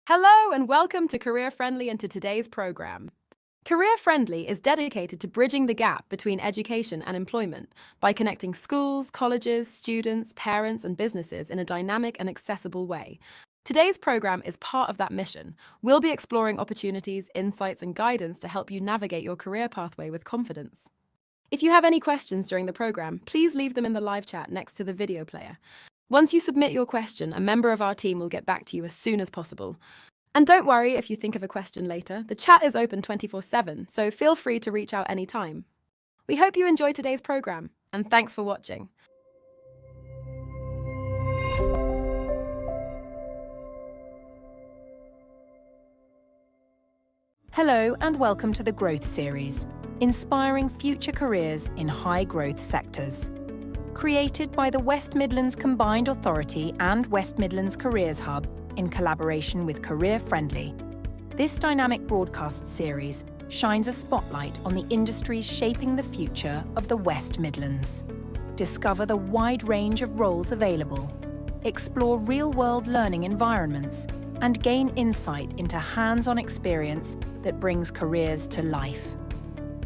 Hello and welcome to Career Friendly and to today's program. Career Friendly is dedicated to bridging the gap between education and employment by connecting schools, colleges, students, parents, and businesses in a dynamic and accessible way. Today's program is part of that mission. We'll be exploring opportunities, insights, and guidance to help you navigate your career pathway with confidence. If you have any questions during the program, please leave them in the live chat next to the video player. Once you submit your question, a member of our team will get back to you as soon as possible. And don't worry if you think of a question later, the chat is open 24/7, so feel free to reach out anytime. We hope you enjoy today's program, and thanks for watching. Hello and welcome to the Growth Series, inspiring future careers in high-growth sectors. Created by the West Midlands Combined Authority and West Midlands Careers Hub in collaboration with Career Friendly, this dynamic broadcast series shines a spotlight on the industries shaping the future of the West Midlands. Discover the wide range of roles available, explore real-world learning environments, and gain insight into hands-on experience that brings careers to life.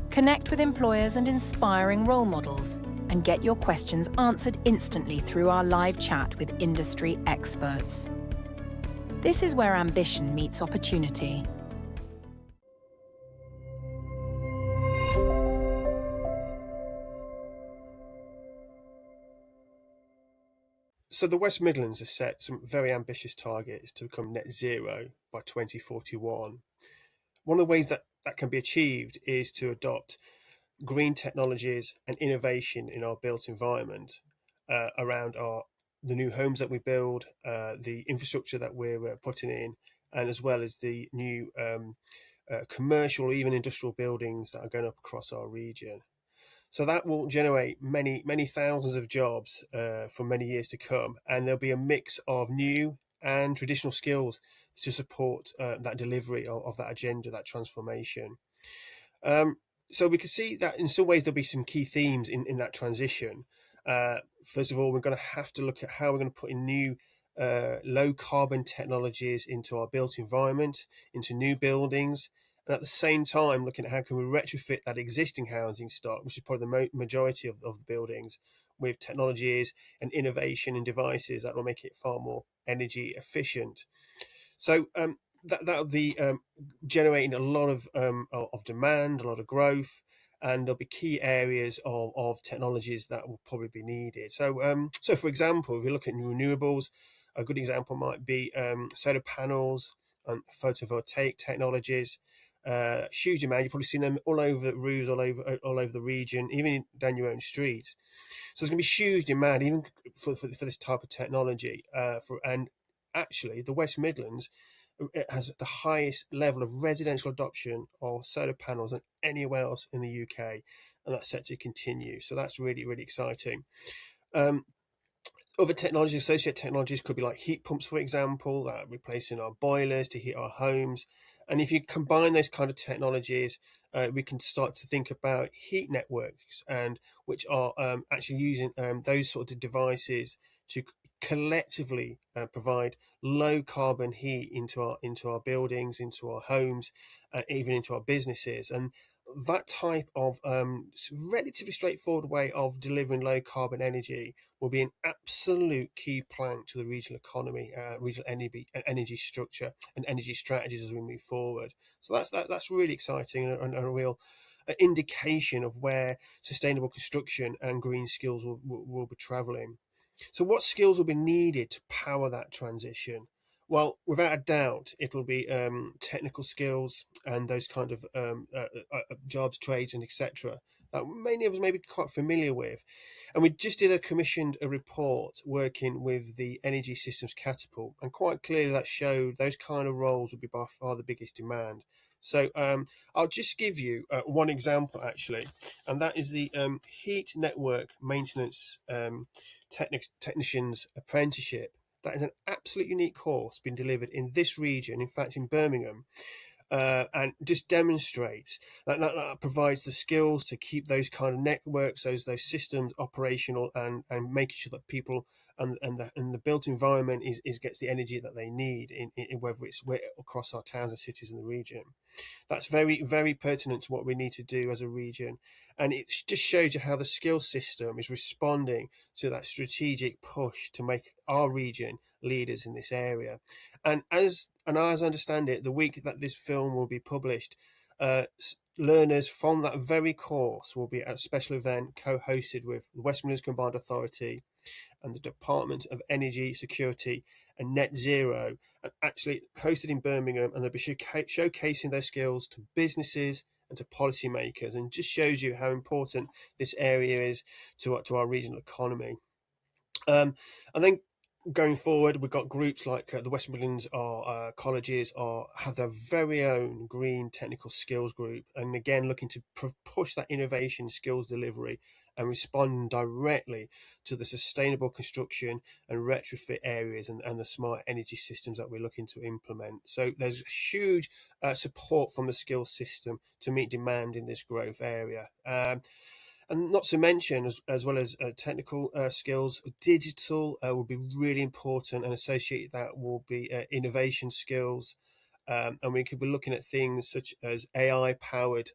Connect with employers and inspiring role models, and get your questions answered instantly through our live chat with industry experts. This is where ambition meets opportunity. So the West Midlands has set some very ambitious targets to become net zero by 2041. One of the ways that can be achieved is to adopt green technologies and innovation in our built environment around the new homes that we build, the infrastructure that we're putting in, and as well as the new commercial or even industrial buildings that are going up across our region. So that will generate many thousands of jobs for many years to come, and there'll be a mix of new and traditional skills to support that delivery of that agenda, that transformation. So we can see that in some ways there'll be some key themes in that transition. First of all, we're going to have to look at how we're going to put in new low carbon technologies into our built environment, into new buildings, and at the same time looking at how can we retrofit that existing housing stock, which is probably the majority of the buildings, with technologies and innovation and devices that will make it far more energy efficient. So that'll be generating a lot of demand, a lot of growth, and there'll be key areas of technologies that will probably be needed. So, so for example, if we look at renewables, a good example might be solar panels and photovoltaic technologies. Huge demand. You've probably seen them all over roofs, all over the region, even down your own street. So there's going to be huge demand even for this type of technology. And actually, the West Midlands has the highest level of residential adoption of solar panels than anywhere else in the UK, and that's set to continue. So that's really exciting. Other technologies, associated technologies, could be like heat pumps, for example, that are replacing our boilers to heat our homes. And if you combine those kind of technologies, we can start to think about heat networks, and which are actually using those sorts of devices to collectively provide low carbon heat into our buildings, into our homes, even into our businesses. And that type of relatively straightforward way of delivering low carbon energy will be an absolute key plank to the regional economy, regional energy structure and energy strategies as we move forward. So that's really exciting, and a real indication of where sustainable construction and green skills will be travelling. So what skills will be needed to power that transition? Well, without a doubt, it'll be technical skills and those kind of jobs, trades, and etc. that many of us may be quite familiar with. And we just commissioned a report working with the Energy Systems Catapult, and quite clearly that showed those kind of roles would be by far the biggest demand. So I'll just give you one example, actually, and that is the Heat Network Maintenance Technician's Apprenticeship. That is an absolute unique course being delivered in this region, in fact in Birmingham, and just demonstrates that provides the skills to keep those kind of networks, those systems operational, and making sure that people and the built environment gets the energy that they need in whether it's across our towns and cities in the region. That's very, very pertinent to what we need to do as a region. And it just shows you how the skills system is responding to that strategic push to make our region leaders in this area. And as I understand it, the week that this film will be published, learners from that very course will be at a special event co-hosted with the West Midlands Combined Authority and the Department of Energy Security and Net Zero, and actually hosted in Birmingham, and they'll be showcasing their skills to businesses and to policymakers, and just shows you how important this area is to our regional economy. And then going forward, we've got groups like the West Midlands colleges have their very own green technical skills group, and again looking to push that innovation skills delivery and respond directly to the sustainable construction and retrofit areas and the smart energy systems that we're looking to implement. So there's huge support from the skills system to meet demand in this growth area. And not to mention, as well as technical skills, digital will be really important, and associated that will be innovation skills. And we could be looking at things such as AI-powered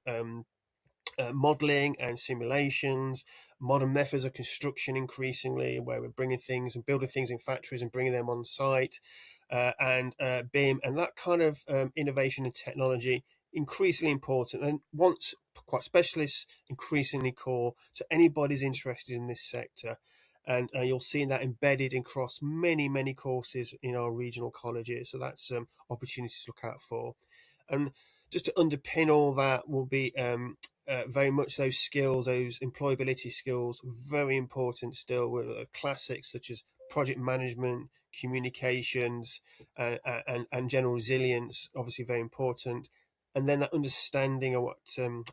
modeling and simulations, modern methods of construction increasingly, where we're bringing things and building things in factories and bringing them on site, and BIM, and that kind of innovation and technology increasingly important, and once quite specialists, increasingly core to anybody's interested in this sector. And you'll see that embedded across many courses in our regional colleges. So that's opportunities to look out for. And just to underpin all that will be very much those skills, those employability skills, very important still, with classics such as project management, communications, and general resilience, obviously very important. And then that understanding of what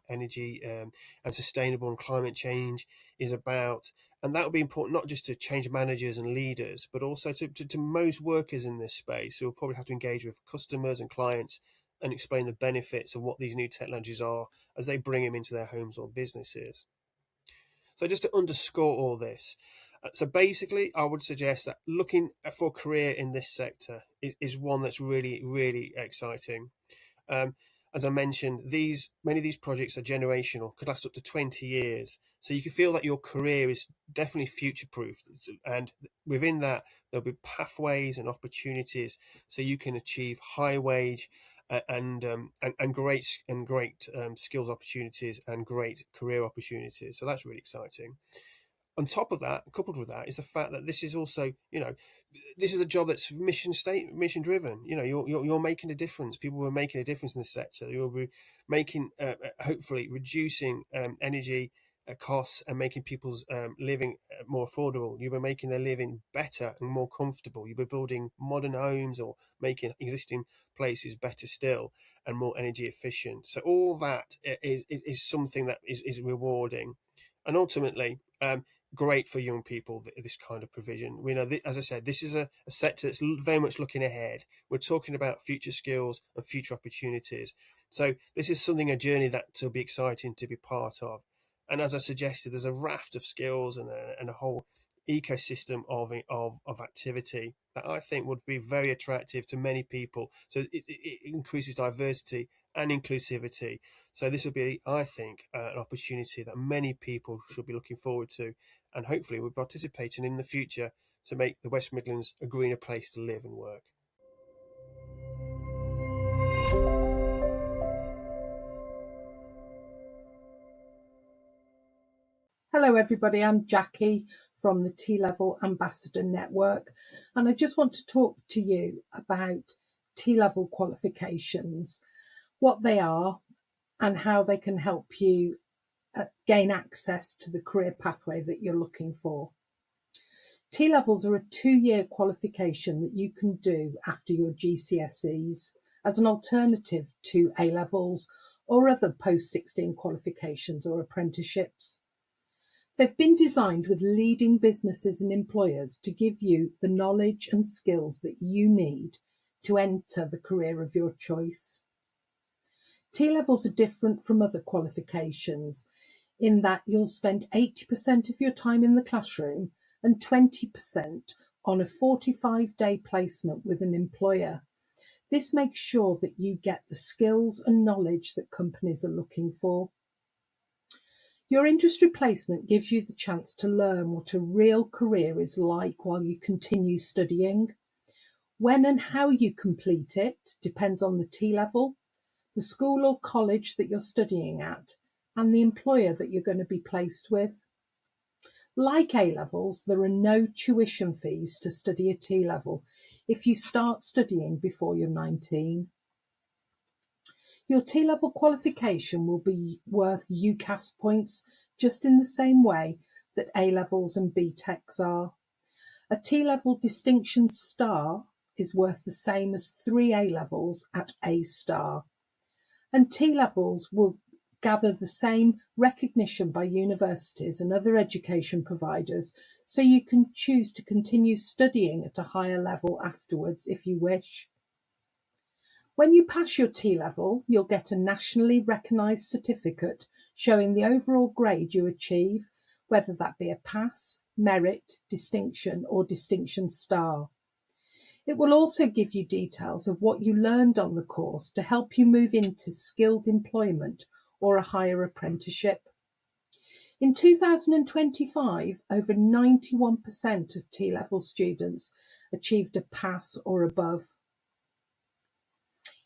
energy and sustainable and climate change is about. And that will be important not just to change managers and leaders, but also to most workers in this space who will probably have to engage with customers and clients and explain the benefits of what these new technologies are as they bring them into their homes or businesses. So just to underscore all this, so basically I would suggest that looking for a career in this sector is one that's really, really exciting. As I mentioned, many of these projects are generational, could last up to 20 years. So you can feel that your career is definitely future-proofed. And within that, there'll be pathways and opportunities so you can achieve high wage and great skills opportunities and great career opportunities. So that's really exciting. On top of that, coupled with that, is the fact that this is also, this is a job that's mission driven. You're making a difference. People are making a difference in the sector. You'll be making, hopefully, reducing energy costs and making people's living more affordable. You'll be making their living better and more comfortable. You'll be building modern homes or making existing places better still and more energy efficient. So all that is something that is rewarding, and ultimately great for young people, this kind of provision. We know, as I said, this is a sector that's very much looking ahead. We're talking about future skills and future opportunities. So this is a journey that will be exciting to be part of. And as I suggested, there's a raft of skills and a whole ecosystem of activity that I think would be very attractive to many people. So it increases diversity and inclusivity. So this will be, I think, an opportunity that many people should be looking forward to, and hopefully we're participating in the future to make the West Midlands a greener place to live and work. Hello everybody, I'm Jackie from the T-Level Ambassador Network, and I just want to talk to you about T-Level qualifications, what they are and how they can help you gain access to the career pathway that you're looking for. T-Levels are a 2-year qualification that you can do after your GCSEs as an alternative to A-Levels or other post-16 qualifications or apprenticeships. They've been designed with leading businesses and employers to give you the knowledge and skills that you need to enter the career of your choice. T-Levels are different from other qualifications in that you'll spend 80% of your time in the classroom and 20% on a 45-day placement with an employer. This makes sure that you get the skills and knowledge that companies are looking for. Your industry placement gives you the chance to learn what a real career is like while you continue studying. When and how you complete it depends on the T-level, the school or college that you're studying at, and the employer that you're going to be placed with. Like A-levels, there are no tuition fees to study a T-level if you start studying before you're 19. Your T-level qualification will be worth UCAS points just in the same way that A-levels and BTECs are. A T-level distinction star is worth the same as 3 A-levels at A star. And T-levels will gather the same recognition by universities and other education providers, so you can choose to continue studying at a higher level afterwards if you wish. When you pass your T-level, you'll get a nationally recognised certificate showing the overall grade you achieve, whether that be a pass, merit, distinction or distinction star. It will also give you details of what you learned on the course to help you move into skilled employment or a higher apprenticeship. In 2025, over 91% of T-level students achieved a pass or above.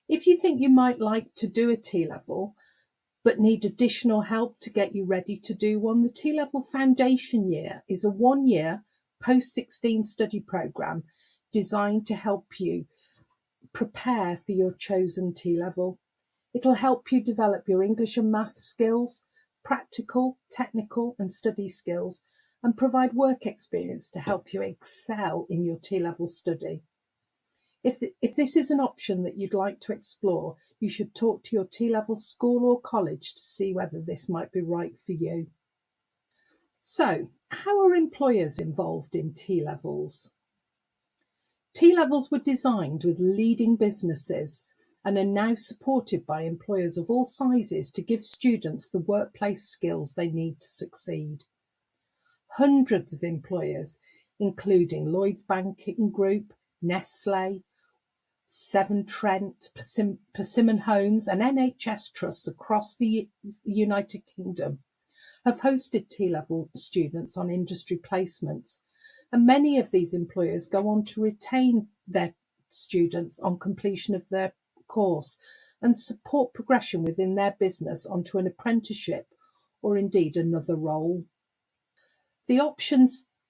If you think you might like to do a T-level but need additional help to get you ready to do one, the T-level Foundation Year is a 1-year post-16 study programme designed to help you prepare for your chosen T-level. It'll help you develop your English and maths skills, practical, technical and study skills, and provide work experience to help you excel in your T-level study. If this is an option that you'd like to explore, you should talk to your T-level school or college to see whether this might be right for you. So, how are employers involved in T-levels? T-levels were designed with leading businesses and are now supported by employers of all sizes to give students the workplace skills they need to succeed. Hundreds of employers, including Lloyds Banking Group, Nestlé, Severn Trent, Persimmon Homes and NHS trusts across the United Kingdom, have hosted T-level students on industry placements, and many of these employers go on to retain their students on completion of their course and support progression within their business onto an apprenticeship or indeed another role. The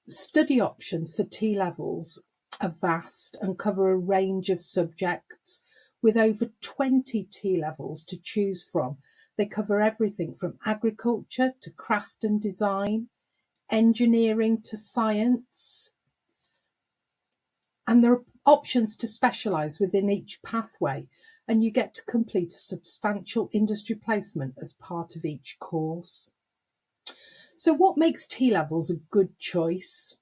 study options for T-levels are vast and cover a range of subjects. With over 20 T-levels to choose from, they cover everything from agriculture to craft and design, engineering to science, and there are options to specialise within each pathway, and you get to complete a substantial industry placement as part of each course. So what makes T-levels a good choice?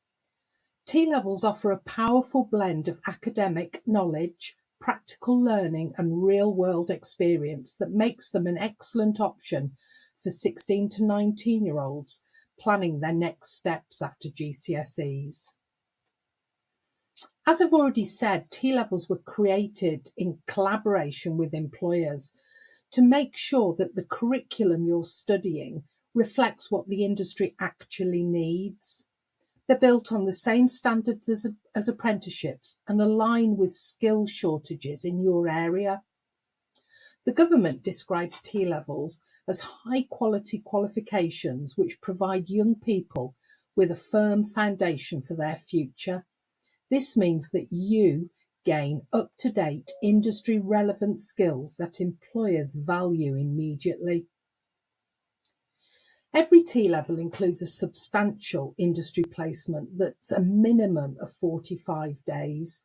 T-levels offer a powerful blend of academic knowledge, practical learning and real-world experience that makes them an excellent option for 16 to 19-year-olds planning their next steps after GCSEs. As I've already said, T-levels were created in collaboration with employers to make sure that the curriculum you're studying reflects what the industry actually needs. They're built on the same standards as apprenticeships and align with skill shortages in your area. The government describes T-levels as high-quality qualifications which provide young people with a firm foundation for their future. This means that you gain up-to-date, industry-relevant skills that employers value immediately. Every T-level includes a substantial industry placement that's a minimum of 45 days,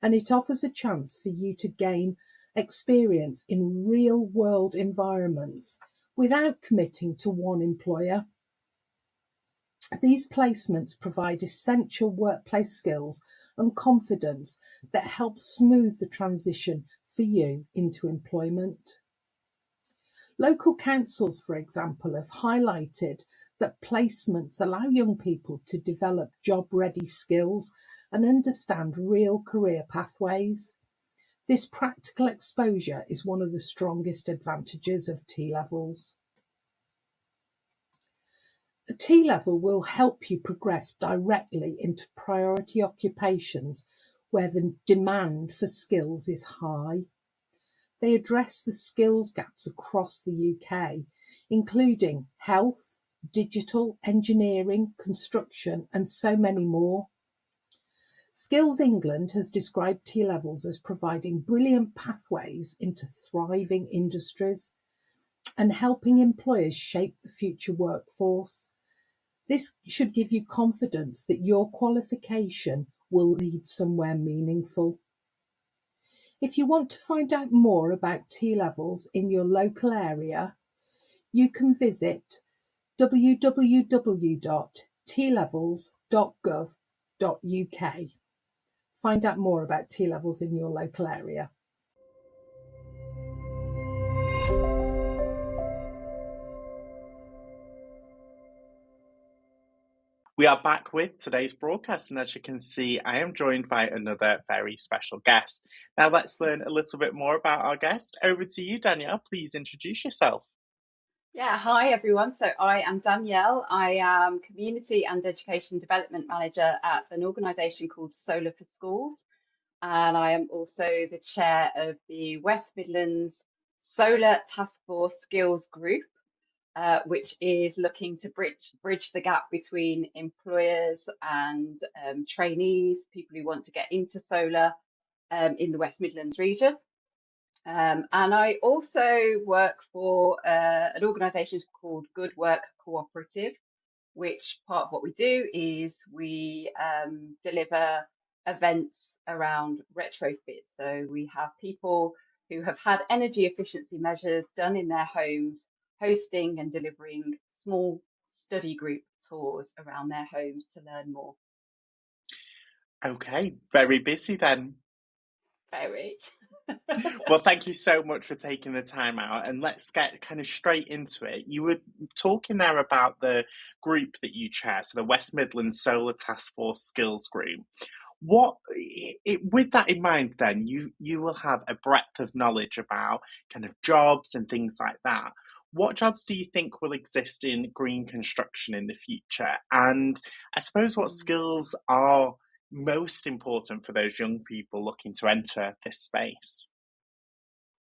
and it offers a chance for you to gain experience in real-world environments without committing to one employer. These placements provide essential workplace skills and confidence that help smooth the transition for you into employment. Local councils, for example, have highlighted that placements allow young people to develop job-ready skills and understand real career pathways. This practical exposure is one of the strongest advantages of T-levels. A T-level will help you progress directly into priority occupations where the demand for skills is high. They address the skills gaps across the UK, including health, digital, engineering, construction, and so many more. Skills England has described T-levels as providing brilliant pathways into thriving industries and helping employers shape the future workforce. This should give you confidence that your qualification will lead somewhere meaningful. If you want to find out more about T-levels in your local area, you can visit www.tlevels.gov.uk. Find out more about T-levels in your local area. We are back with today's broadcast, and as you can see, I am joined by another very special guest. Now let's learn a little bit more about our guest. Over to you, Danielle. Please introduce yourself. Yeah, hi everyone. So I am Danielle. I am Community and Education Development Manager at an organisation called Solar for Schools. And I am also the chair of the West Midlands Solar Task Force Skills Group, which is looking to bridge the gap between employers and trainees, people who want to get into solar in the West Midlands region. And I also work for an organisation called Good Work Cooperative, which part of what we do is we deliver events around retrofit. So we have people who have had energy efficiency measures done in their homes, hosting and delivering small study group tours around their homes to learn more. Okay, very busy then. Very. Well, thank you so much for taking the time out, and let's get kind of straight into it. You were talking there about the group that you chair, so the West Midlands Solar Task Force Skills Group. With that in mind, then you will have a breadth of knowledge about kind of jobs and things like that. What jobs do you think will exist in green construction in the future? And I suppose what skills are most important for those young people looking to enter this space?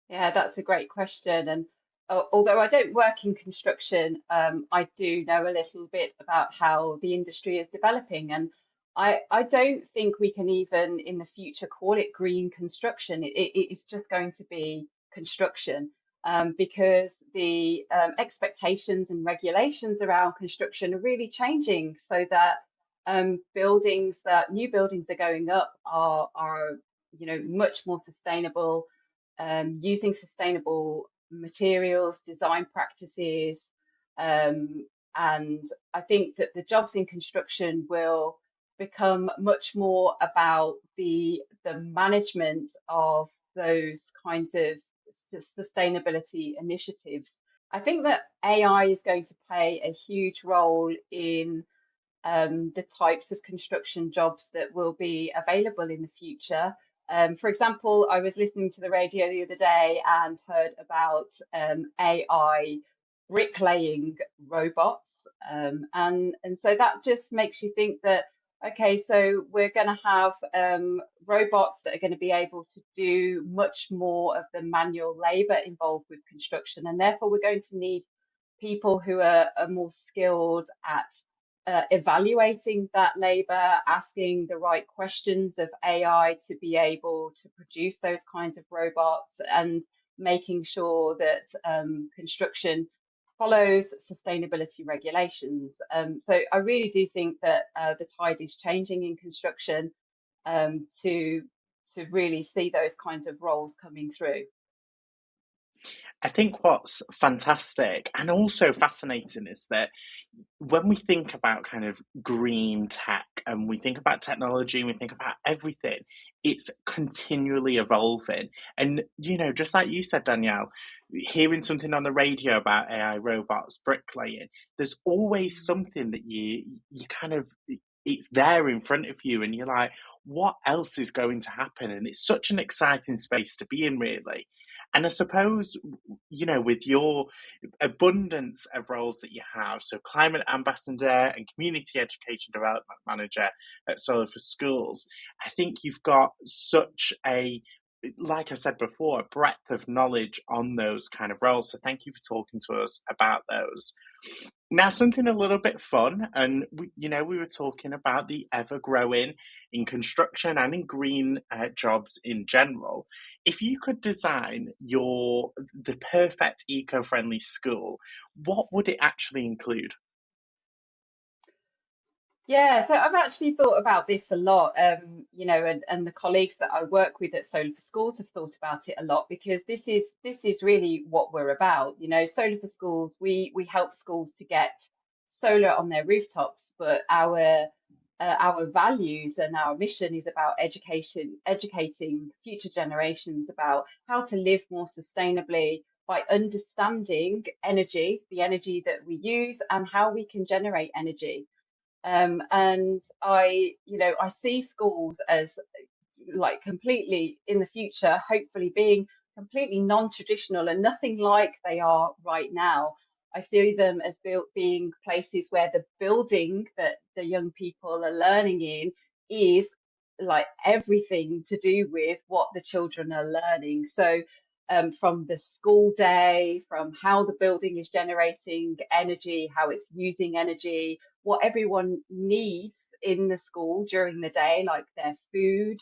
Yeah, that's a great question. And although I don't work in construction, I do know a little bit about how the industry is developing. And I don't think we can even in the future call it green construction. It is just going to be construction because the expectations and regulations around construction are really changing so that new buildings are going up are much more sustainable, using sustainable materials, design practices, and I think that the jobs in construction will become much more about the management of those kinds of sustainability initiatives. I think that AI is going to play a huge role in the types of construction jobs that will be available in the future. For example, I was listening to the radio the other day and heard about AI bricklaying robots. And so that just makes you think that, okay, so we're going to have robots that are going to be able to do much more of the manual labour involved with construction. And therefore, we're going to need people who are more skilled at evaluating that labour, asking the right questions of AI to be able to produce those kinds of robots, and making sure that construction follows sustainability regulations. So I really do think that the tide is changing in construction to really see those kinds of roles coming through. I think what's fantastic and also fascinating is that when we think about kind of green tech and we think about technology and we think about everything, it's continually evolving. And, just like you said, Danielle, hearing something on the radio about AI robots, bricklaying, there's always something that you kind of, it's there in front of you and you're like, what else is going to happen? And it's such an exciting space to be in, really. And I suppose, with your abundance of roles that you have, so climate ambassador and community education development manager at Solar for Schools, I think you've got such like I said before, a breadth of knowledge on those kind of roles. So thank you for talking to us about those. Now, something a little bit fun, and we were talking about the ever growing in construction and in green jobs in general. If you could design the perfect eco-friendly school, what would it actually include? Yeah, so I've actually thought about this a lot, and the colleagues that I work with at Solar for Schools have thought about it a lot because this is really what we're about. Solar for Schools, we help schools to get solar on their rooftops, but our values and our mission is about educating future generations about how to live more sustainably by understanding energy, the energy that we use, and how we can generate energy. And I see schools as like completely in the future, hopefully being completely non-traditional and nothing like they are right now. I see them as being places where the building that the young people are learning in is like everything to do with what the children are learning. So from the school day, from how the building is generating energy, how it's using energy, what everyone needs in the school during the day, like their food,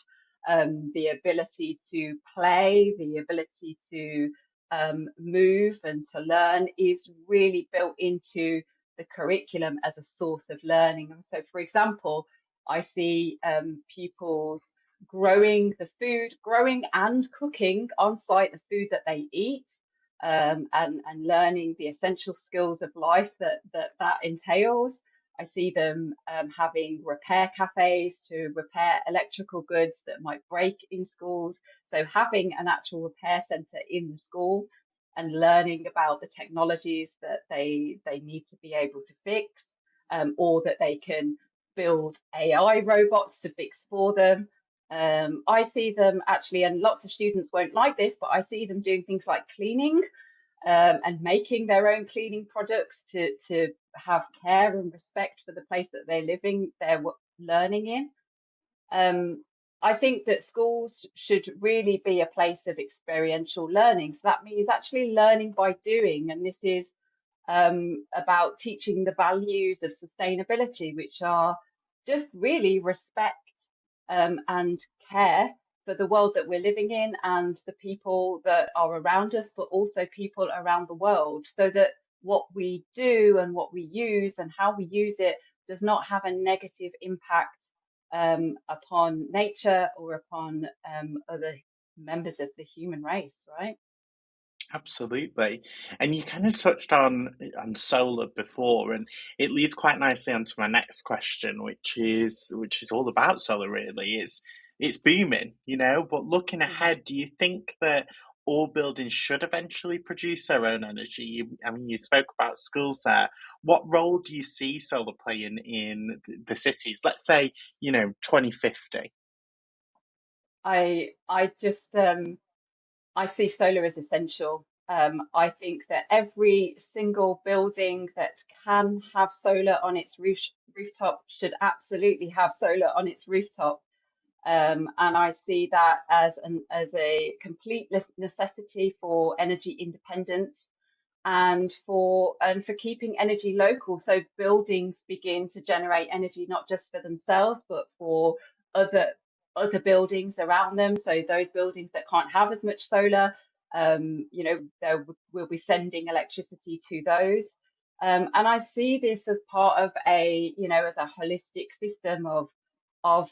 the ability to play, the ability to move and to learn is really built into the curriculum as a source of learning. And so, for example, I see pupils growing and cooking on site the food that they eat, and learning the essential skills of life that entails. I see them having repair cafes to repair electrical goods that might break in schools. So having an actual repair centre in the school and learning about the technologies that they need to be able to fix, or that they can build AI robots to fix for them. I see them actually, and lots of students won't like this, but I see them doing things like cleaning, and making their own cleaning products to have care and respect for the place that they're learning in. I think that schools should really be a place of experiential learning. So that means actually learning by doing, and this is about teaching the values of sustainability, which are just really respect and care for the world that we're living in and the people that are around us, but also people around the world, so that what we do and what we use and how we use it does not have a negative impact upon nature or upon other members of the human race, right? Absolutely. And you kind of touched on solar before, and it leads quite nicely onto my next question, which is all about solar really. It's booming, but looking ahead, do you think that all buildings should eventually produce their own energy? I mean, you spoke about schools there. What role do you see solar playing in the cities? Let's say, 2050. I just I see solar as essential. I think that every single building that can have solar on its rooftop should absolutely have solar on its rooftop. And I see that as a complete necessity for energy independence and for keeping energy local. So buildings begin to generate energy not just for themselves, but for other buildings around them. So those buildings that can't have as much solar, we'll be sending electricity to those. And I see this as part of as a holistic system of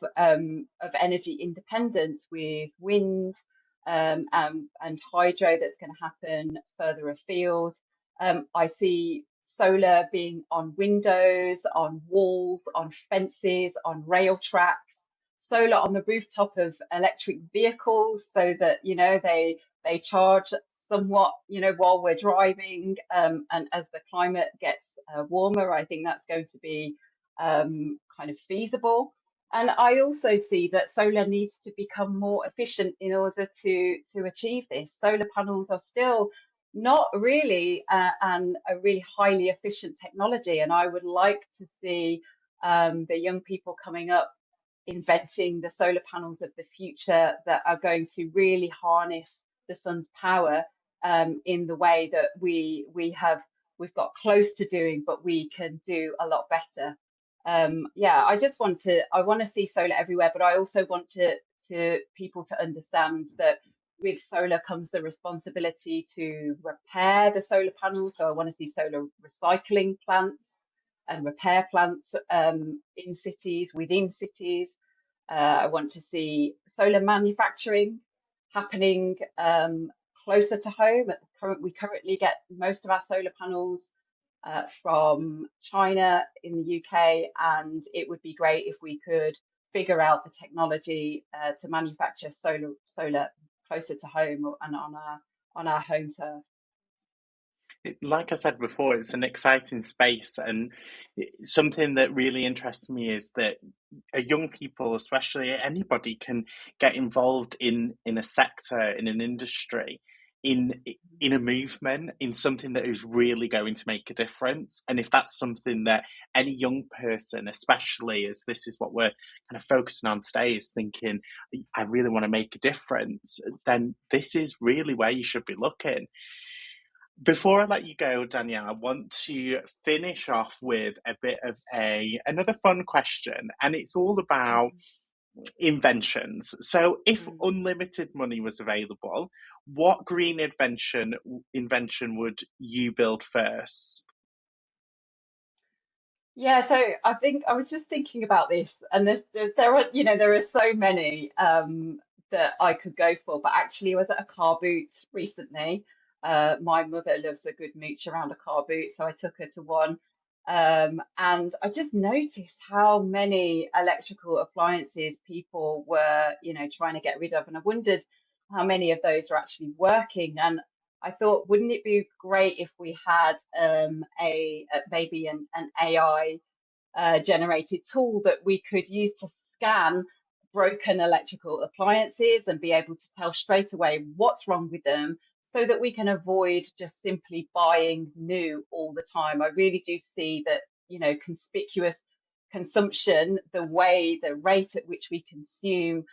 energy independence with wind, and hydro that's going to happen further afield. I see solar being on windows, on walls, on fences, on rail tracks, solar on the rooftop of electric vehicles so that, they charge somewhat, while we're driving. And as the climate gets warmer, I think that's going to be kind of feasible. And I also see that solar needs to become more efficient in order to achieve this. Solar panels are still not really a really highly efficient technology, and I would like to see the young people coming up inventing the solar panels of the future that are going to really harness the sun's power in the way that we've got close to doing, but we can do a lot better. I want to see solar everywhere, but I also want to people to understand that with solar comes the responsibility to repair the solar panels. So I want to see solar recycling plants and repair plants in cities, within cities. I want to see solar manufacturing happening closer to home. We currently get most of our solar panels from China in the UK, and it would be great if we could figure out the technology to manufacture solar closer to home and on our home turf. Like I said before, it's an exciting space, and something that really interests me is that young people, especially anybody, can get involved in a sector, in an industry, in a movement, in something that is really going to make a difference. And if that's something that any young person, especially as this is what we're kind of focusing on today, is thinking, I really want to make a difference, then this is really where you should be looking. Before I let you go, Danielle, I want to finish off with a bit of another fun question, and it's all about inventions. So if unlimited money was available, what green invention would you build first? Yeah, so I think I was just thinking about this, and there are so many that I could go for, but actually I was at a car boot recently. My mother loves a good mooch around a car boot, so I took her to one. And I just noticed how many electrical appliances people were, trying to get rid of. And I wondered how many of those were actually working. And I thought, wouldn't it be great if we had maybe an AI generated tool that we could use to scan broken electrical appliances and be able to tell straight away what's wrong with them, so that we can avoid just simply buying new all the time. I really do see that, conspicuous consumption, the rate at which we consume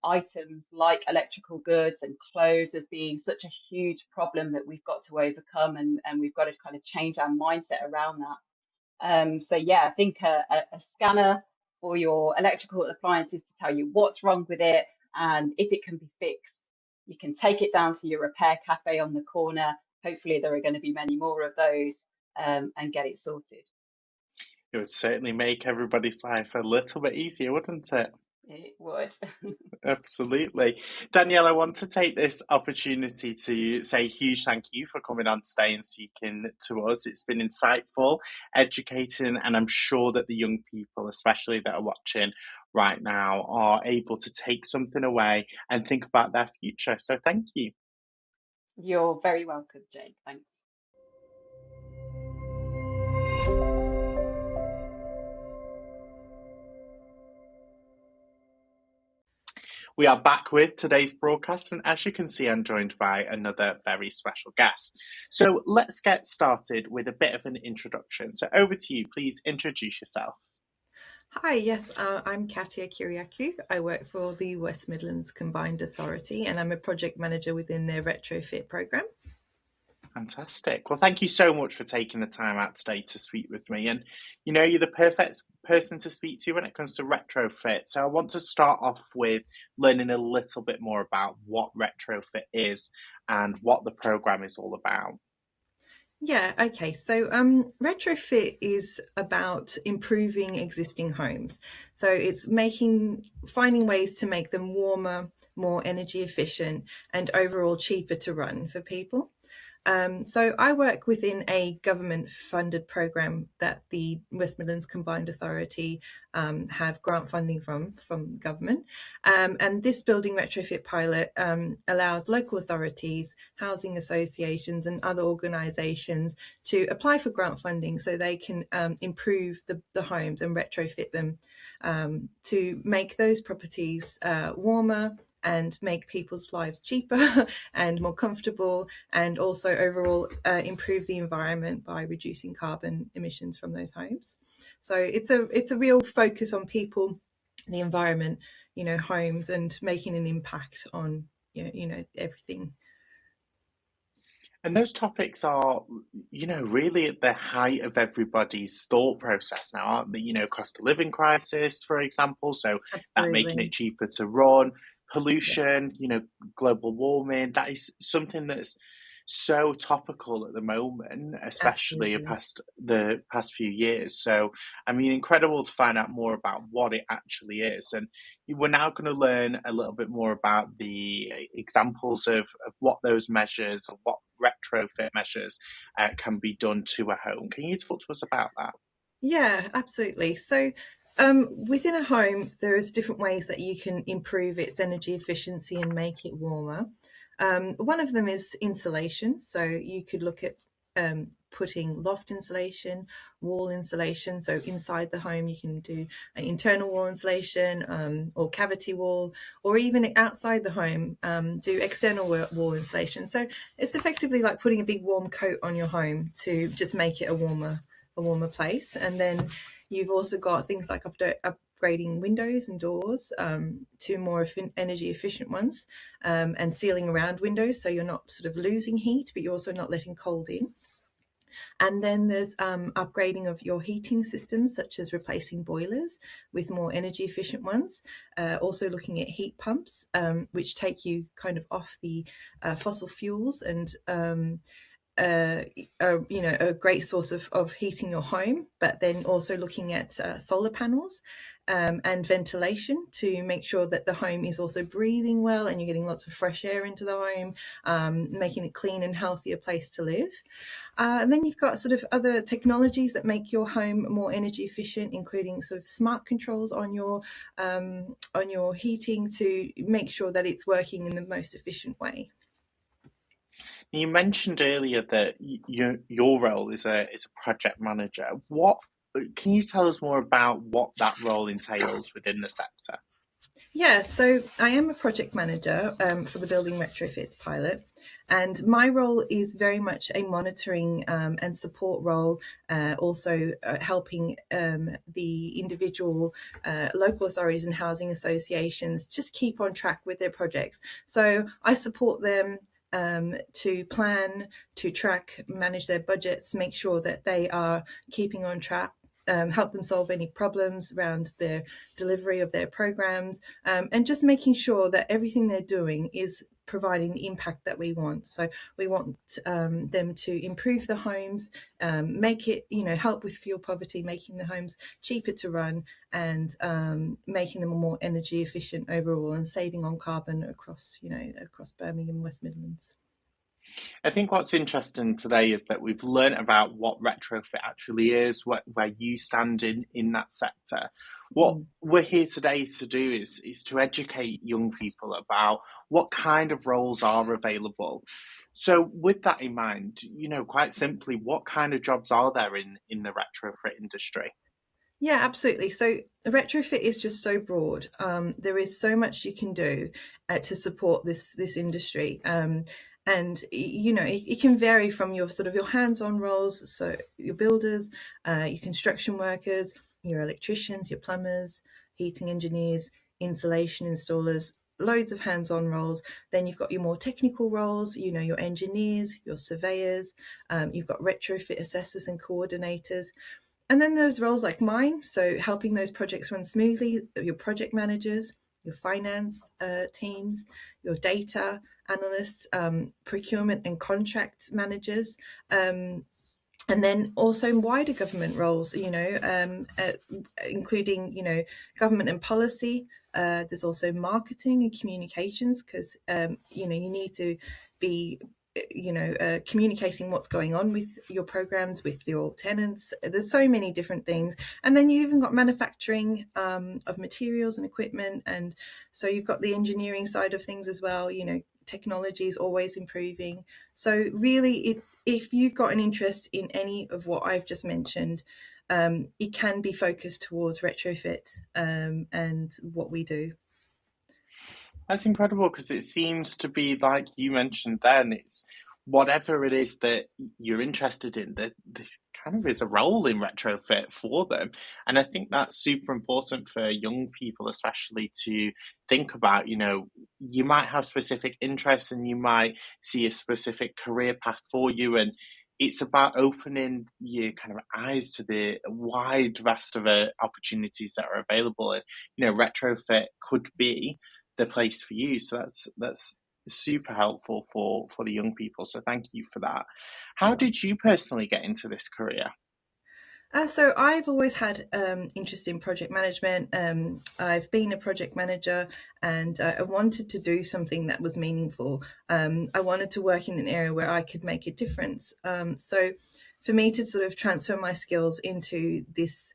items like electrical goods and clothes, as being such a huge problem that we've got to overcome, and we've got to kind of change our mindset around that. I think a scanner for your electrical appliances to tell you what's wrong with it, and if it can be fixed, you can take it down to your repair cafe on the corner. Hopefully there are going to be many more of those, and get it sorted. It would certainly make everybody's life a little bit easier, wouldn't it? It would. Absolutely. Danielle, I want to take this opportunity to say a huge thank you for coming on today and speaking to us. It's been insightful, educating, and I'm sure that the young people, especially that are watching right now, are able to take something away and think about their future. So thank you. You're very welcome, Jane. Thanks. We are back with today's broadcast, and as you can see, I'm joined by another very special guest. So let's get started with a bit of an introduction. So over to you, please introduce yourself. Hi, yes, I'm Katia Kyriakou. I work for the West Midlands Combined Authority, and I'm a project manager within their retrofit programme. Fantastic. Well, thank you so much for taking the time out today to speak with me. And, you're the perfect person to speak to when it comes to retrofit. So I want to start off with learning a little bit more about what retrofit is and what the programme is all about. Yeah, okay. So retrofit is about improving existing homes. So it's finding ways to make them warmer, more energy efficient, and overall cheaper to run for people. So I work within a government-funded program that the West Midlands Combined Authority have grant funding from government. And this building retrofit pilot allows local authorities, housing associations and other organisations to apply for grant funding so they can improve the homes and retrofit them to make those properties warmer and make people's lives cheaper and more comfortable, and also overall improve the environment by reducing carbon emissions from those homes. So it's a real focus on people, the environment, homes, and making an impact on everything. And those topics are, really at the height of everybody's thought process now, aren't they? Cost of living crisis, for example. So that making it cheaper to run, pollution, global warming. That is something that's so topical at the moment, especially the past few years. So, incredible to find out more about what it actually is. And we're now going to learn a little bit more about the examples of what those measures, or what retrofit measures can be done to a home. Can you talk to us about that? Yeah, absolutely. So within a home, there's different ways that you can improve its energy efficiency and make it warmer. One of them is insulation. So you could look at putting loft insulation, wall insulation. So inside the home, you can do an internal wall insulation or cavity wall, or even outside the home, do external wall insulation. So it's effectively like putting a big warm coat on your home to just make it a warmer place. And then you've also got things like upgrading windows and doors to more energy efficient ones, and sealing around windows so you're not sort of losing heat, but you're also not letting cold in. And then there's upgrading of your heating systems, such as replacing boilers with more energy efficient ones. Also looking at heat pumps, which take you kind of off the fossil fuels and a great source of heating your home, but then also looking at solar panels and ventilation to make sure that the home is also breathing well and you're getting lots of fresh air into the home, making it clean and healthier place to live. And then you've got sort of other technologies that make your home more energy efficient, including sort of smart controls on your heating to make sure that it's working in the most efficient way. You mentioned earlier that your role is a project manager. Can you tell us more about what that role entails within the sector? Yeah, so I am a project manager for the Building Retrofits pilot, and my role is very much a monitoring and support role, also helping the individual local authorities and housing associations just keep on track with their projects. So I support them to plan, to track, manage their budgets, make sure that they are keeping on track, help them solve any problems around their delivery of their programs, and just making sure that everything they're doing is providing the impact that we want. So we want them to improve the homes, make it, help with fuel poverty, making the homes cheaper to run, and making them more energy efficient overall, and saving on carbon across Birmingham, West Midlands. I think what's interesting today is that we've learned about what retrofit actually is, where you stand in that sector. What we're here today to do is to educate young people about what kind of roles are available. So with that in mind, quite simply, what kind of jobs are there in the retrofit industry? Yeah, absolutely. So retrofit is just so broad. There is so much you can do to support this industry. And it can vary from your hands-on roles, so your builders, your construction workers, your electricians, your plumbers, heating engineers, insulation installers, loads of hands-on roles. Then you've got your more technical roles, your engineers, your surveyors, you've got retrofit assessors and coordinators. And then there's roles like mine, so helping those projects run smoothly, your project managers, your finance teams, your data analysts, procurement and contract managers, And then also wider government roles, including, government and policy. There's also marketing and communications, because, you need to be, communicating what's going on with your programs, with your tenants. There's so many different things. And then you even got manufacturing of materials and equipment. And so you've got the engineering side of things as well. Technology is always improving. So really, if you've got an interest in any of what I've just mentioned, it can be focused towards retrofit and what we do. That's incredible, because it seems to be, like you mentioned then, it's whatever it is that you're interested in, that there kind of is a role in retrofit for them. And I think that's super important for young people, especially, to think about. You might have specific interests and you might see a specific career path for you, and it's about opening your kind of eyes to the wide vast of opportunities that are available. And retrofit could be the place for you. So that's super helpful for the young people. So thank you for that. How did you personally get into this career? So I've always had interest in project management. I've been a project manager, and I wanted to do something that was meaningful. I wanted to work in an area where I could make a difference. So for me to sort of transfer my skills into this,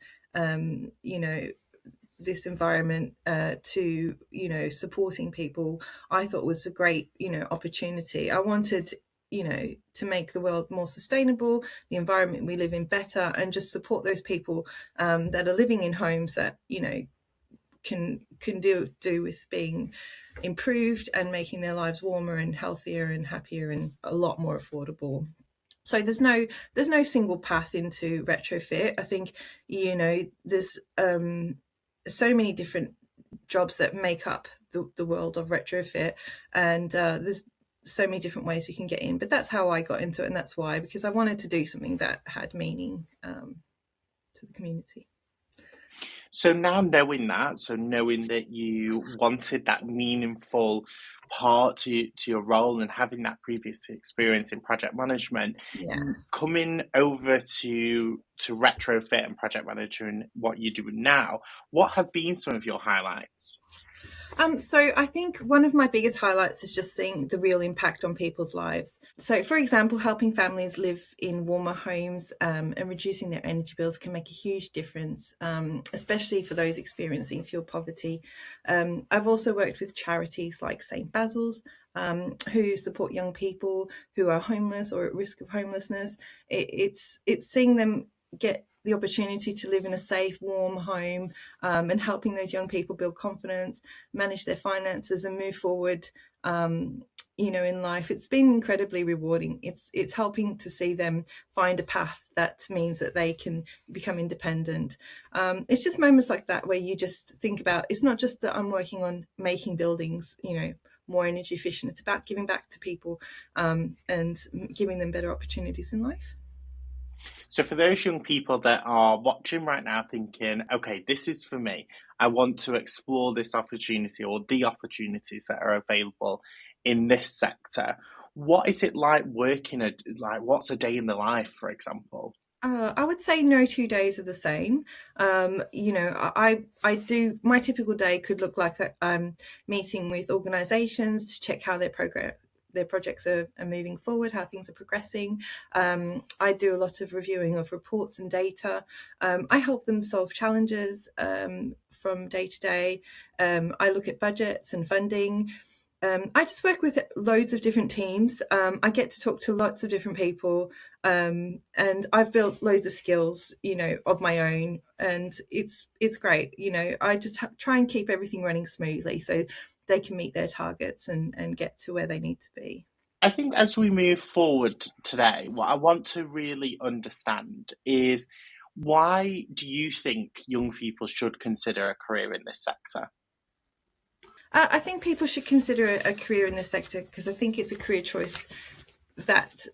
this environment to, supporting people, I thought was a great, opportunity. I wanted, to make the world more sustainable, the environment we live in better, and just support those people that are living in homes that, can do with being improved and making their lives warmer and healthier and happier and a lot more affordable. So there's no single path into retrofit. I think, there's so many different jobs that make up the world of retrofit, and there's so many different ways you can get in. But that's how I got into it, and that's why, because I wanted to do something that had meaning to the community. So now knowing that you wanted that meaningful part to your role, and having that previous experience in project management, coming over to retrofit and project managing what you're doing now, what have been some of your highlights? So I think one of my biggest highlights is just seeing the real impact on people's lives. So, for example, helping families live in warmer homes and reducing their energy bills can make a huge difference, especially for those experiencing fuel poverty. I've also worked with charities like St. Basil's, who support young people who are homeless or at risk of homelessness. It's seeing them get the opportunity to live in a safe, warm home, and helping those young people build confidence, manage their finances, and move forward, in life. It's been incredibly rewarding. It's helping to see them find a path that means that they can become independent. It's just moments like that where you just think about, it's not just that I'm working on making buildings, more energy efficient. It's about giving back to people and giving them better opportunities in life. So for those young people that are watching right now thinking, okay, this is for me, I want to explore this opportunity or the opportunities that are available in this sector, what is it like working what's a day in the life, for example? I would say no 2 days are the same. I do, my typical day could look like that I'm meeting with organisations to check how their projects are moving forward, how things are progressing. I do a lot of reviewing of reports and data. I help them solve challenges from day to day. I look at budgets and funding. I just work with loads of different teams. I get to talk to lots of different people, and I've built loads of skills, of my own, and it's great. I just try and keep everything running smoothly so they can meet their targets and get to where they need to be. I think as we move forward today, what I want to really understand is, why do you think young people should consider a career in this sector? I think people should consider a career in this sector because I think it's a career choice that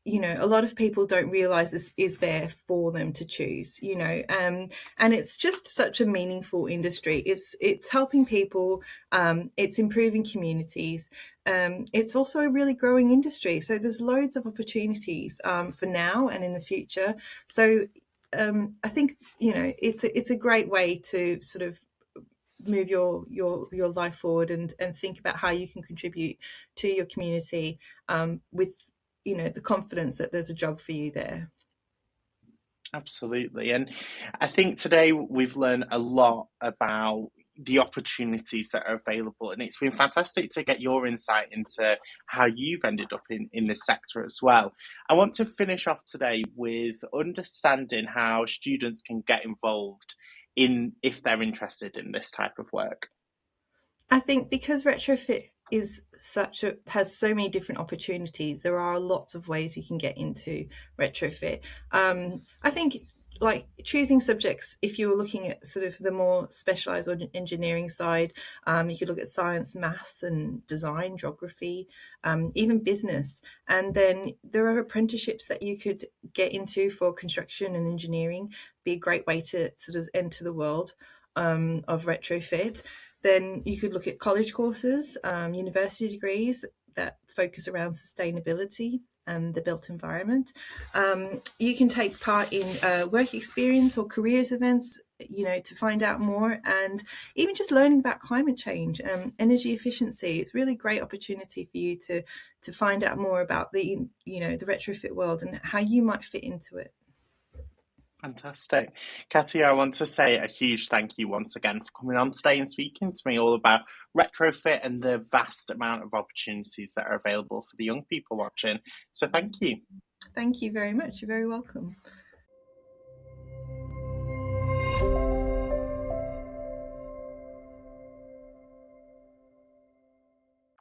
a lot of people don't realize this is there for them to choose, and it's just such a meaningful industry. It's helping people, it's improving communities. It's also a really growing industry. So there's loads of opportunities for now and in the future. So I think, it's a great way to sort of move your life forward and think about how you can contribute to your community with the confidence that there's a job for you there. Absolutely. And I think today we've learned a lot about the opportunities that are available, and it's been fantastic to get your insight into how you've ended up in this sector as well. I want to finish off today with understanding how students can get involved if they're interested in this type of work. I think because retrofit has so many different opportunities, there are lots of ways you can get into retrofit. I think like choosing subjects, if you were looking at sort of the more specialized or engineering side, you could look at science, maths and design, geography, even business. And then there are apprenticeships that you could get into for construction and engineering. Be a great way to sort of enter the world of retrofit. Then you could look at college courses, university degrees that focus around sustainability and the built environment. You can take part in work experience or careers events, to find out more, and even just learning about climate change, energy efficiency. It's a really great opportunity for you to find out more about the retrofit world and how you might fit into it. Fantastic. Katia, I want to say a huge thank you once again for coming on today and speaking to me all about retrofit and the vast amount of opportunities that are available for the young people watching. So thank you. Thank you very much. You're very welcome.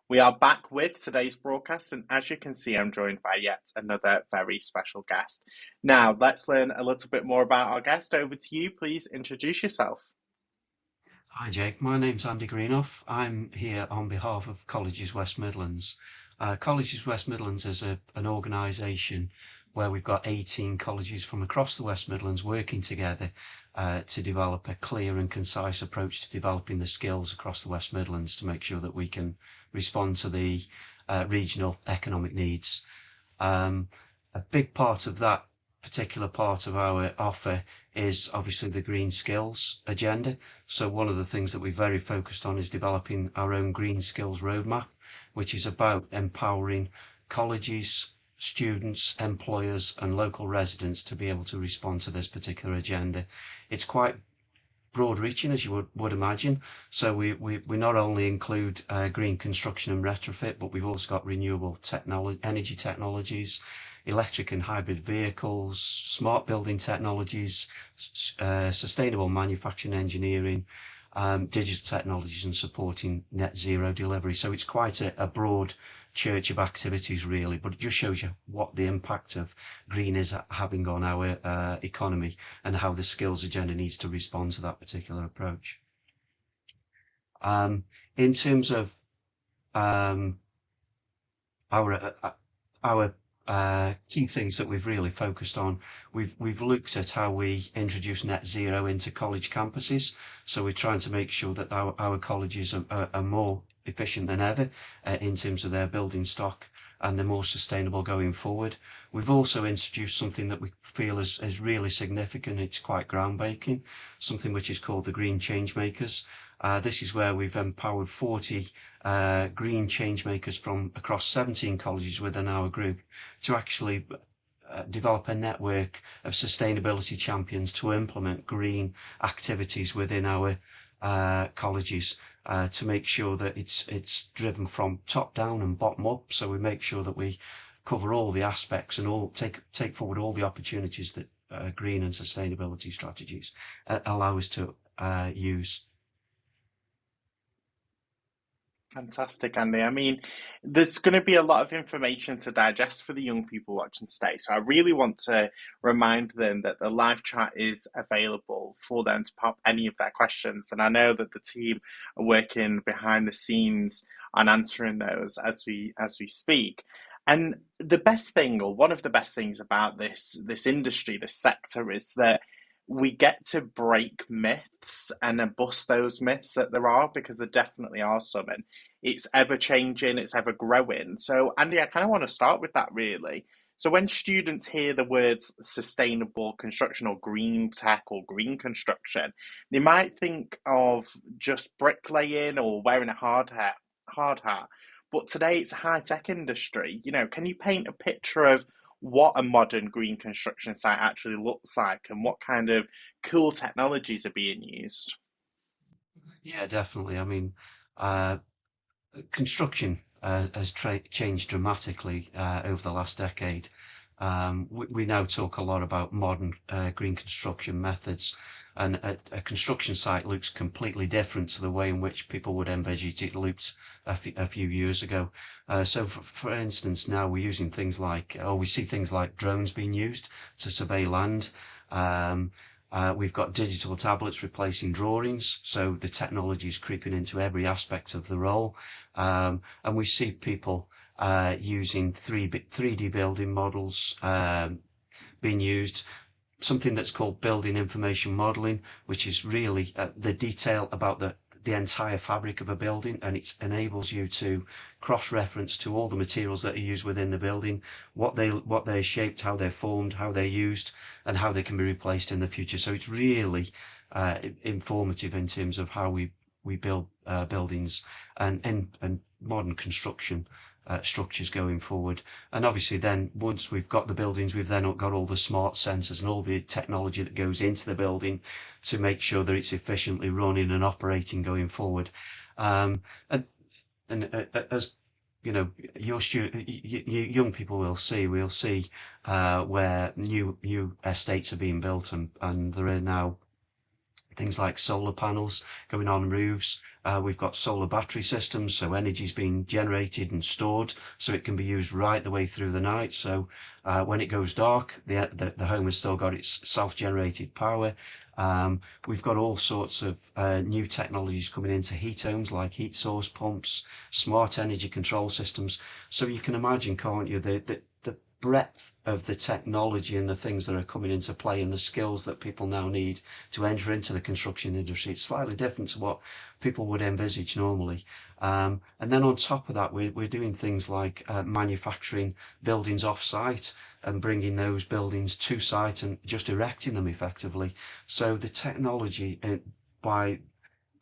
We are back with today's broadcast, and as you can see, I'm joined by yet another very special guest. Now, let's learn a little bit more about our guest. Over to you. Please introduce yourself. Hi, Jake. My name's Andy Greenough. I'm here on behalf of Colleges West Midlands. Colleges West Midlands is an organisation where we've got 18 colleges from across the West Midlands working together to develop a clear and concise approach to developing the skills across the West Midlands to make sure that we can respond to the regional economic needs. A big part of that particular part of our offer is obviously the green skills agenda. So one of the things that we're very focused on is developing our own green skills roadmap, which is about empowering colleges, students, employers and local residents to be able to respond to this particular agenda. It's quite broad reaching, as you would imagine. So we not only include green construction and retrofit, but we've also got renewable energy technologies, electric and hybrid vehicles, smart building technologies, sustainable manufacturing engineering, digital technologies and supporting net zero delivery. So it's quite a broad church of activities really, but it just shows you what the impact of green is having on our economy and how the skills agenda needs to respond to that particular approach. In terms of our key things that we've really focused on, we've looked at how we introduce net zero into college campuses. So we're trying to make sure that our colleges are more efficient than ever in terms of their building stock, and they're more sustainable going forward. We've also introduced something that we feel is really significant. It's quite groundbreaking, something which is called the Green Changemakers. This is where we've empowered 40 green changemakers from across 17 colleges within our group to actually develop a network of sustainability champions to implement green activities within our colleges to make sure that it's driven from top down and bottom up. So we make sure that we cover all the aspects and all take forward all the opportunities that green and sustainability strategies allow us to use. Fantastic, Andy. I mean, there's going to be a lot of information to digest for the young people watching today. So I really want to remind them that the live chat is available for them to pop any of their questions. And I know that the team are working behind the scenes on answering those as we speak. And the best thing, or one of the best things about this industry, this sector, is that we get to break myths and then bust those myths that there are, because there definitely are some, and it's ever changing, it's ever growing. So, Andy, I kind of want to start with that really. So, when students hear the words sustainable construction or green tech or green construction, they might think of just bricklaying or wearing a hard hat. But today it's a high tech industry. Can you paint a picture of what a modern green construction site actually looks like and what kind of cool technologies are being used? Yeah, definitely. I mean, uh, construction has changed dramatically over the last decade. We now talk a lot about modern green construction methods, and a construction site looks completely different to the way in which people would envisage it looked a few years ago. So, for instance, now we're using things like, or we see things like drones being used to survey land. Um, we've got digital tablets replacing drawings, so the technology is creeping into every aspect of the role. And we see people using 3D building models being used. Something that's called building information modeling, which is really the detail about the entire fabric of a building, and it enables you to cross-reference to all the materials that are used within the building, what they're shaped, how they're formed, how they're used, and how they can be replaced in the future. So it's really informative in terms of how we build buildings and modern construction structures going forward. And obviously then once we've got the buildings, we've then got all the smart sensors and all the technology that goes into the building to make sure that it's efficiently running and operating going forward. Um, and as you know, young people we'll see where new estates are being built, and there are now things like solar panels going on roofs. We've got solar battery systems, so energy's being generated and stored, so it can be used right the way through the night. So when it goes dark, the home has still got its self-generated power. We've got all sorts of new technologies coming into heat homes, like heat source pumps, smart energy control systems. So you can imagine, can't you, the breadth of the technology and the things that are coming into play and the skills that people now need to enter into the construction industry. It's slightly different to what people would envisage normally. And then on top of that, we're doing things like manufacturing buildings off site and bringing those buildings to site and just erecting them effectively. So the technology by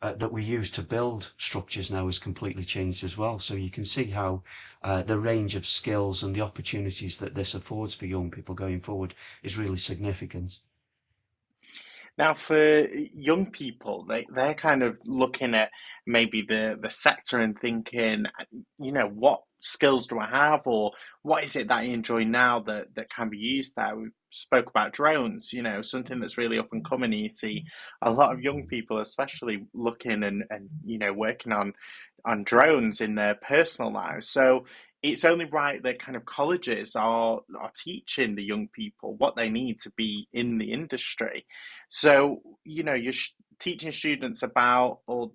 that we use to build structures now has completely changed as well. So you can see how the range of skills and the opportunities that this affords for young people going forward is really significant. Now, for young people, they're kind of looking at maybe the sector and thinking, what skills do I have, or what is it that I enjoy now that can be used there? We spoke about drones, something that's really up and coming. You see a lot of young people, especially looking and working on drones in their personal lives. So it's only right that kind of colleges are teaching the young people what they need to be in the industry. So, you're teaching students about, or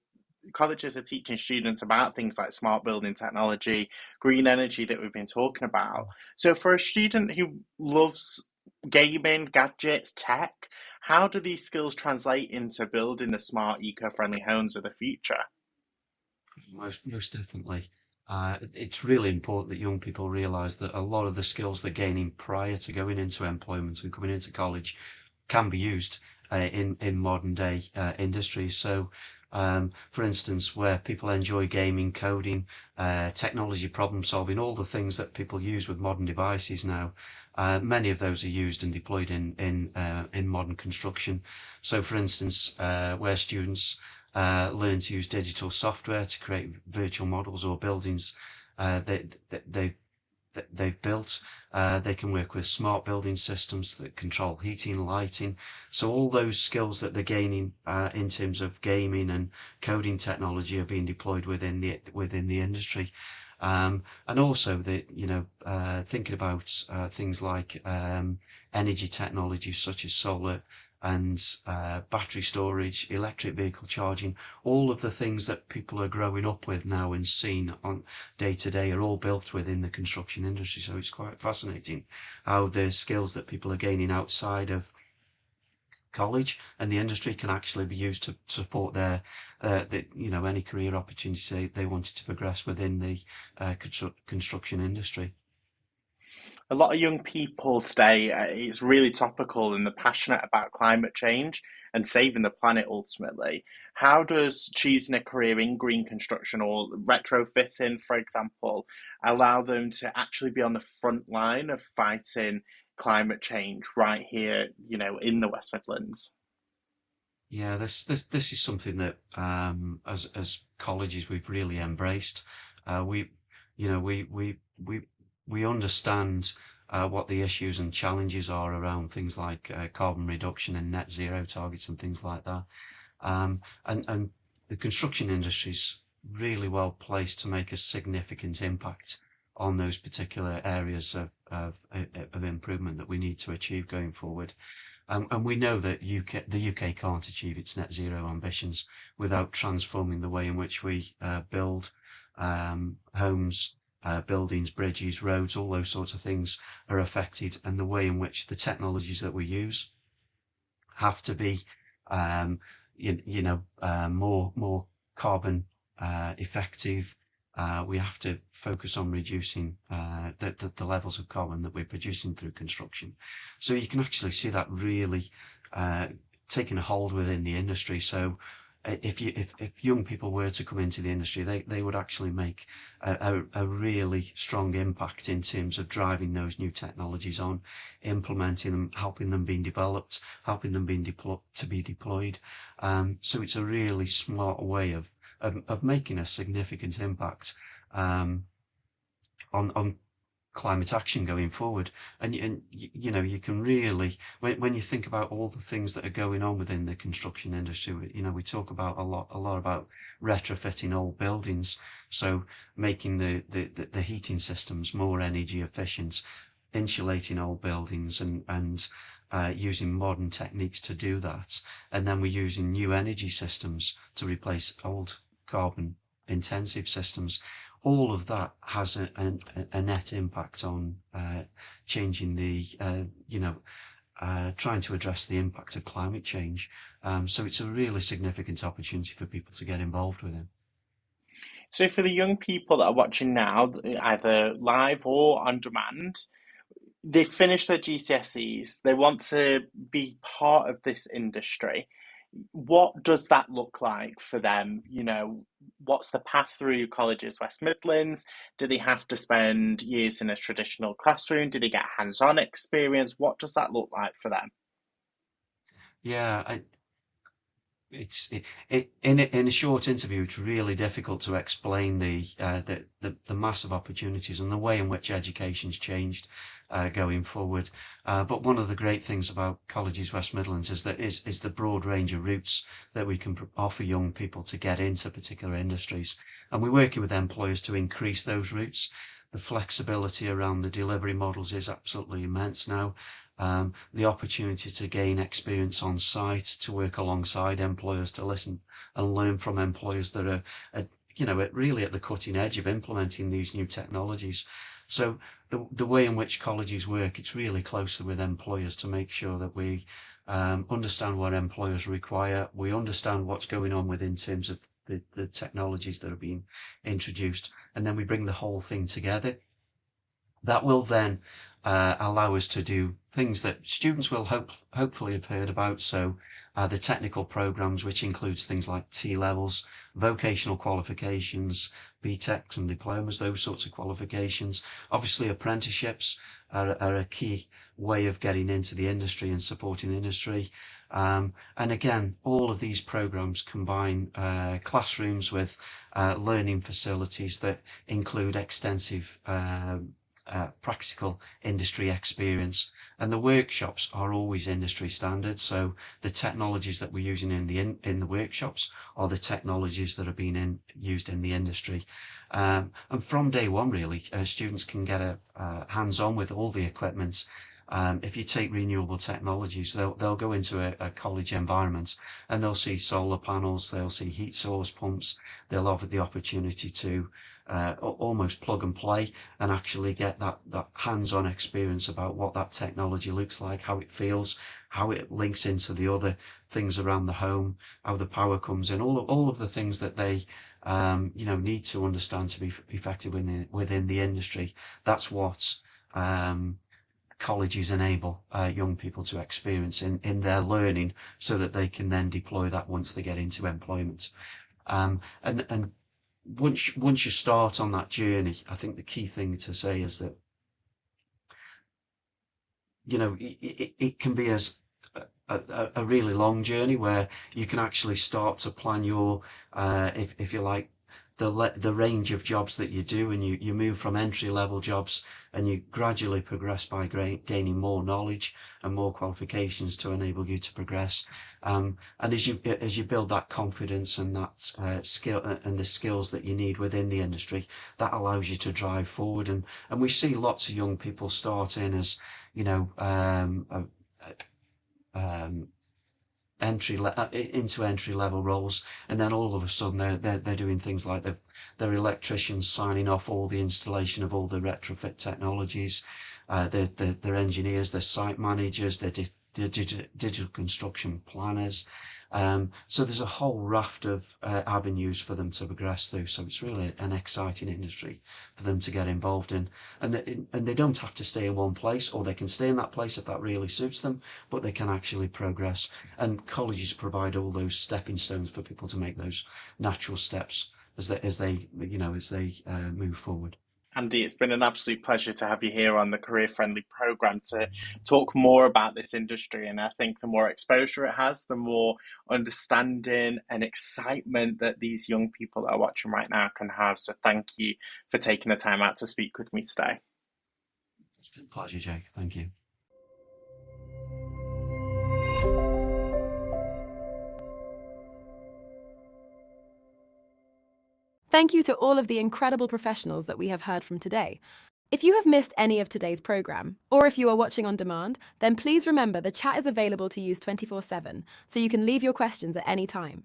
colleges are teaching students about things like smart building technology, green energy that we've been talking about. So, for a student who loves gaming, gadgets, tech, how do these skills translate into building the smart, eco-friendly homes of the future? Most definitely. It's really important that young people realise that a lot of the skills they're gaining prior to going into employment and coming into college can be used in modern day industries. So, for instance, where people enjoy gaming, coding, technology problem solving, all the things that people use with modern devices now, many of those are used and deployed in modern construction. So, for instance, where students learn to use digital software to create virtual models or buildings they've built. They can work with smart building systems that control heating, lighting. So all those skills that they're gaining in terms of gaming and coding technology are being deployed within the industry. And also thinking about things like energy technology such as solar and battery storage, electric vehicle charging, all of the things that people are growing up with now and seeing on day to day are all built within the construction industry. So it's quite fascinating how the skills that people are gaining outside of college and the industry can actually be used to support their any career opportunities they wanted to progress within the construction industry. A lot of young people today, it's really topical and they're passionate about climate change and saving the planet ultimately. How does choosing a career in green construction or retrofitting, for example, allow them to actually be on the front line of fighting climate change right here, in the West Midlands? Yeah, this is something that as colleges we've really embraced. We you know we understand what the issues and challenges are around things like carbon reduction and net zero targets and things like that. And the construction industry is really well placed to make a significant impact on those particular areas of improvement that we need to achieve going forward. And we know that the UK can't achieve its net zero ambitions without transforming the way in which we build homes, buildings, bridges, roads, all those sorts of things are affected, and the way in which the technologies that we use have to be, more carbon effective. We have to focus on reducing the levels of carbon that we're producing through construction. So you can actually see that really taking a hold within the industry. So if young people were to come into the industry, they would actually make a really strong impact in terms of driving those new technologies on, implementing them, helping them being developed, helping them being to be deployed. So it's a really smart way of making a significant impact on climate action going forward. And you can really, when you think about all the things that are going on within the construction industry, we talk about a lot about retrofitting old buildings, so making the heating systems more energy efficient, insulating old buildings and using modern techniques to do that. And then we're using new energy systems to replace old carbon intensive systems. All of that has a net impact on changing trying to address the impact of climate change. So it's a really significant opportunity for people to get involved with it. So for the young people that are watching now, either live or on demand, they've finished their GCSEs, they want to be part of this industry. What does that look like for them? What's the path through colleges West Midlands? Do they have to spend years in a traditional classroom? Do they get hands-on experience? What does that look like for them? Yeah, in a short interview, it's really difficult to explain the massive opportunities and the way in which education's changed going forward. But one of the great things about Colleges West Midlands is the broad range of routes that we can offer young people to get into particular industries, and we're working with employers to increase those routes. The flexibility around the delivery models is absolutely immense now. The opportunity to gain experience on site, to work alongside employers, to listen and learn from employers that are really at the cutting edge of implementing these new technologies. So the way in which colleges work, it's really closely with employers to make sure that we understand what employers require, we understand what's going on in terms of the technologies that are being introduced, and then we bring the whole thing together. That will then allow us to do things that students will hopefully have heard about. So the technical programs, which includes things like T-levels, vocational qualifications, BTECs and diplomas, those sorts of qualifications. Obviously, apprenticeships are a key way of getting into the industry and supporting the industry. And again, all of these programs combine classrooms with learning facilities that include extensive practical industry experience, and the workshops are always industry standard. So the technologies that we're using in the workshops are the technologies that are being used in the industry. And from day one, really, students can get hands-on with all the equipment If you take renewable technologies, they'll go into a college environment and they'll see solar panels, they'll see heat source pumps, they'll have the opportunity to almost plug and play and actually get that hands-on experience about what that technology looks like, how it feels, how it links into the other things around the home, how the power comes in, all of the things that they need to understand to be effective within the industry. That's what colleges enable young people to experience in their learning, so that they can then deploy that once they get into employment. And once you start on that journey, I think the key thing to say is that it can be as a really long journey, where you can actually start to plan your if you like, the range of jobs that you do, and you move from entry level jobs and you gradually progress by gaining more knowledge and more qualifications to enable you to progress. And as you build that confidence and that skill and the skills that you need within the industry, that allows you to drive forward. And we see lots of young people start in as into entry level roles, and then all of a sudden they're doing things like they're electricians signing off all the installation of all the retrofit technologies. They're engineers, they're site managers, they're digital construction planners. So there's a whole raft of avenues for them to progress through. So it's really an exciting industry for them to get involved in. And they don't have to stay in one place, or they can stay in that place if that really suits them, but they can actually progress. And colleges provide all those stepping stones for people to make those natural steps as they move forward. Andy, it's been an absolute pleasure to have you here on the Career Friendly programme to talk more about this industry. And I think the more exposure it has, the more understanding and excitement that these young people that are watching right now can have. So thank you for taking the time out to speak with me today. It's been a pleasure, Jake. Thank you. Thank you to all of the incredible professionals that we have heard from today. If you have missed any of today's program, or if you are watching on demand, then please remember the chat is available to use 24/7, so you can leave your questions at any time.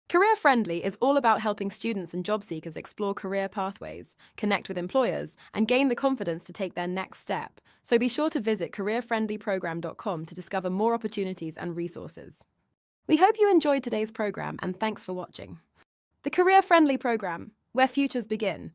Career Friendly is all about helping students and job seekers explore career pathways, connect with employers, and gain the confidence to take their next step. So be sure to visit careerfriendlyprogram.com to discover more opportunities and resources. We hope you enjoyed today's program, and thanks for watching. The Career Friendly program, where futures begin.